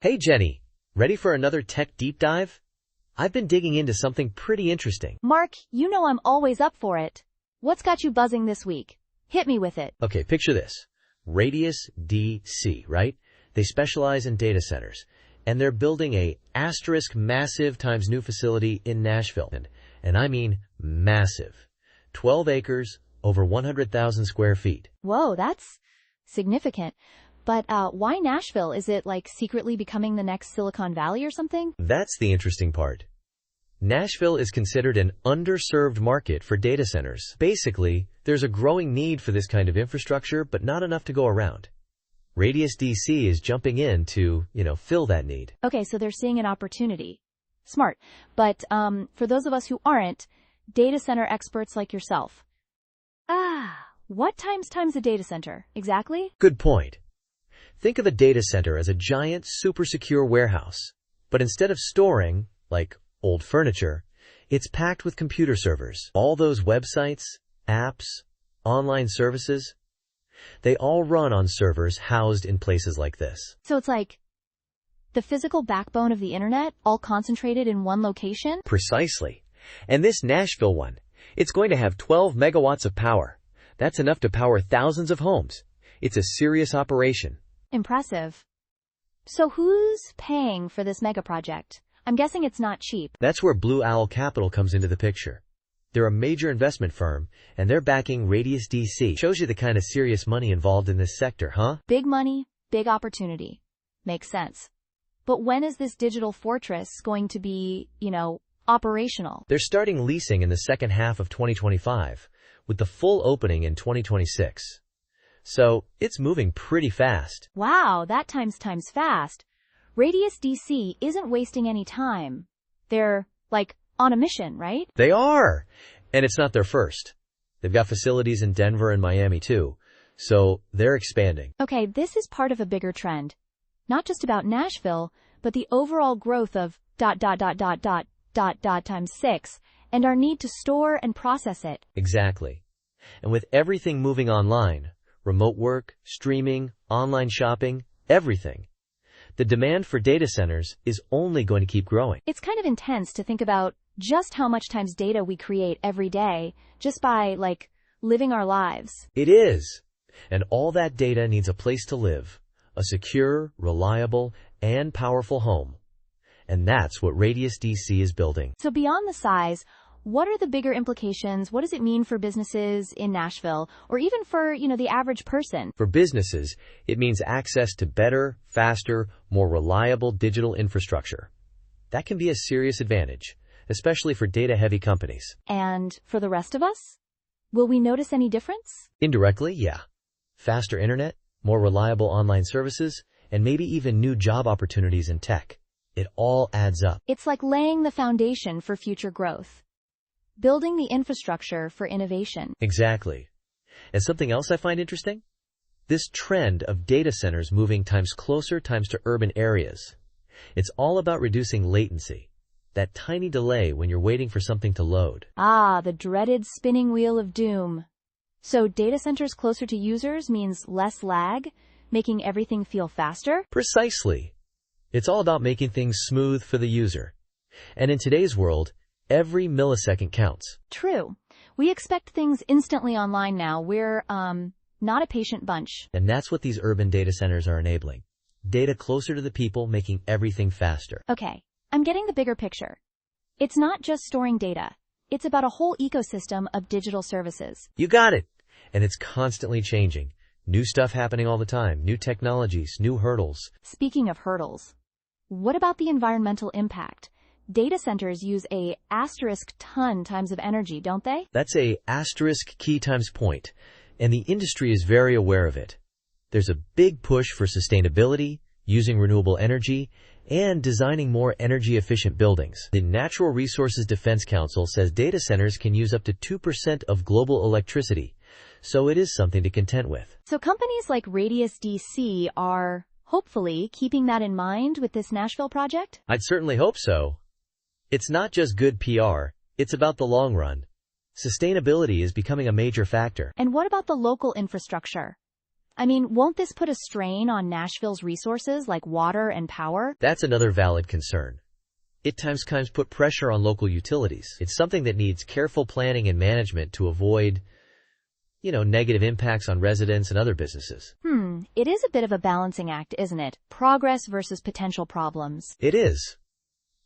Hey Jenny, ready for another tech deep dive? I've been digging into something pretty interesting. Mark, you know I'm always up for it. What's got you buzzing this week? Hit me with it. Okay, picture this. RadiusDC, right? They specialize in data centers, and they're building a massive times new facility in Nashville. And I mean massive. 12 acres, over 100,000 square feet. Whoa, that's significant. But why Nashville? Is it like secretly becoming the next Silicon Valley or something? That's the interesting part. Nashville is considered an underserved market for data centers. Basically, there's a growing need for this kind of infrastructure, but not enough to go around. RadiusDC is jumping in to, fill that need. Okay, so they're seeing an opportunity. Smart. But for those of us who aren't, data center experts like yourself. What times a data center, exactly? Good point. Think of a data center as a giant, super secure warehouse. But instead of storing, like old furniture, it's packed with computer servers. All those websites, apps, online services, they all run on servers housed in places like this. So it's like the physical backbone of the internet, all concentrated in one location? Precisely. And this Nashville one, it's going to have 12 megawatts of power. That's enough to power thousands of homes. It's a serious operation. Impressive. So who's paying for this mega project? I'm guessing it's not cheap. That's where Blue Owl Capital comes into the picture. They're a major investment firm, and they're backing RadiusDC. Shows you the kind of serious money involved in this sector, huh? Big money, big opportunity. Makes sense. But when is this digital fortress going to be, operational? They're starting leasing in the second half of 2025, with the full opening in 2026. So, it's moving pretty fast. Wow, that times fast. RadiusDC isn't wasting any time. They're, on a mission, right? They are! And it's not their first. They've got facilities in Denver and Miami too. So, they're expanding. Okay, this is part of a bigger trend. Not just about Nashville, but the overall growth of ... times 6, and our need to store and process it. Exactly. And with everything moving online, remote work, streaming, online shopping, everything, the demand for data centers is only going to keep growing. It's kind of intense to think about just how much times data we create every day just by, living our lives. It is. And all that data needs a place to live, a secure, reliable, and powerful home. And that's what RadiusDC is building. So beyond the size, what are the bigger implications? What does it mean for businesses in Nashville, or even for, the average person? For businesses, it means access to better, faster, more reliable digital infrastructure. That can be a serious advantage, especially for data-heavy companies. And for the rest of us? Will we notice any difference? Indirectly, yeah. Faster internet, more reliable online services, and maybe even new job opportunities in tech. It all adds up. It's like laying the foundation for future growth. Building the infrastructure for innovation. Exactly. And something else I find interesting? This trend of data centers moving closer to urban areas. It's all about reducing latency. That tiny delay when you're waiting for something to load. The dreaded spinning wheel of doom. So data centers closer to users means less lag, making everything feel faster? Precisely. It's all about making things smooth for the user. And in today's world, every millisecond counts. True. We expect things instantly online now. We're, not a patient bunch. And that's what these urban data centers are enabling. Data closer to the people, making everything faster. Okay, I'm getting the bigger picture. It's not just storing data. It's about a whole ecosystem of digital services. You got it. And it's constantly changing. New stuff happening all the time. New technologies, new hurdles. Speaking of hurdles, what about the environmental impact? Data centers use a ton times of energy, don't they? That's a key times point, and the industry is very aware of it. There's a big push for sustainability, using renewable energy, and designing more energy-efficient buildings. The Natural Resources Defense Council says data centers can use up to 2% of global electricity, so it is something to contend with. So companies like RadiusDC are, hopefully, keeping that in mind with this Nashville project? I'd certainly hope so. It's not just good PR, it's about the long run. Sustainability is becoming a major factor. And what about the local infrastructure? I mean, won't this put a strain on Nashville's resources like water and power? That's another valid concern. It sometimes put pressure on local utilities. It's something that needs careful planning and management to avoid, negative impacts on residents and other businesses. It is a bit of a balancing act, isn't it? Progress versus potential problems. It is.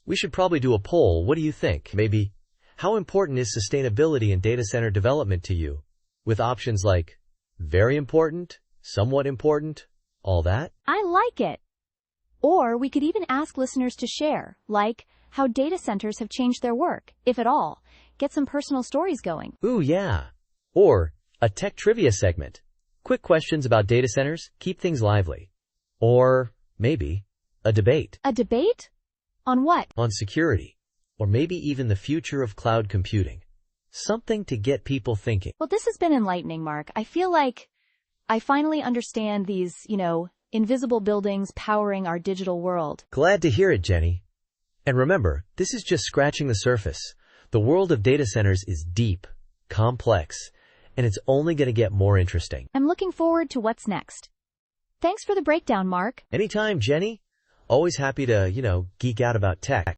We should probably do a poll. What do you think? Maybe, how important is sustainability in data center development to you? With options like very important, somewhat important, all that? I like it. Or we could even ask listeners to share, like how data centers have changed their work, if at all. Get some personal stories going. Ooh, yeah. Or a tech trivia segment. Quick questions about data centers, keep things lively. Or maybe a debate. A debate? On what? On security. Or maybe even the future of cloud computing. Something to get people thinking. Well, this has been enlightening, Mark. I feel like I finally understand these, invisible buildings powering our digital world. Glad to hear it, Jenny. And remember, this is just scratching the surface. The world of data centers is deep, complex, and it's only going to get more interesting. I'm looking forward to what's next. Thanks for the breakdown, Mark. Anytime, Jenny. Always happy to, geek out about tech.